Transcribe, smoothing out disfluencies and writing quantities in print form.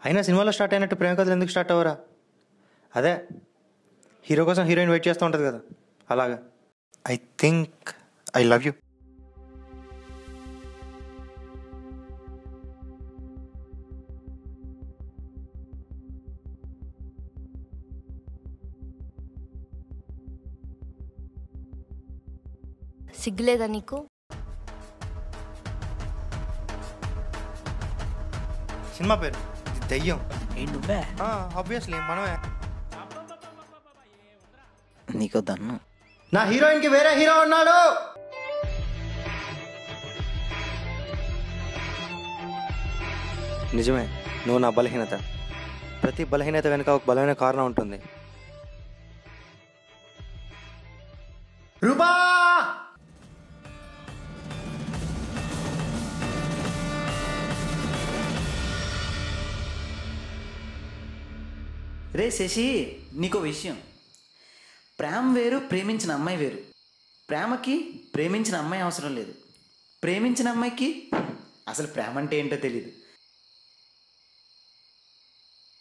అయినా సినిమాలో స్టార్ట్ అయినట్టు ప్రేమ కథలు ఎందుకు స్టార్ట్ అవ్వరా? అదే హీరో కోసం హీరోయిన్ వెయిట్ చేస్తూ ఉంటుంది కదా, అలాగా. I think I love you. సిగ్గులేదా నీకు? సినిమా పేరు దెయ్యం. నువ్వే? ఆబ్వియస్లీ మనమే. నీకు దన్ను. నా హీరోయిన్ కి వేరే హీరో ఉన్నాడు. నిజమే, నువ్వు నా బలహీనత. ప్రతి బలహీనత వెనుక ఒక బలమైన కారణం ఉంటుంది. రూపా! రే శశి, నీకో విషయం. ప్రేమ వేరు, ప్రేమించిన అమ్మాయి వేరు. ప్రేమకి ప్రేమించిన అమ్మాయి అవసరం లేదు. ప్రేమించిన అమ్మాయికి అసలు ప్రేమ అంటే ఏంటో తెలీదు.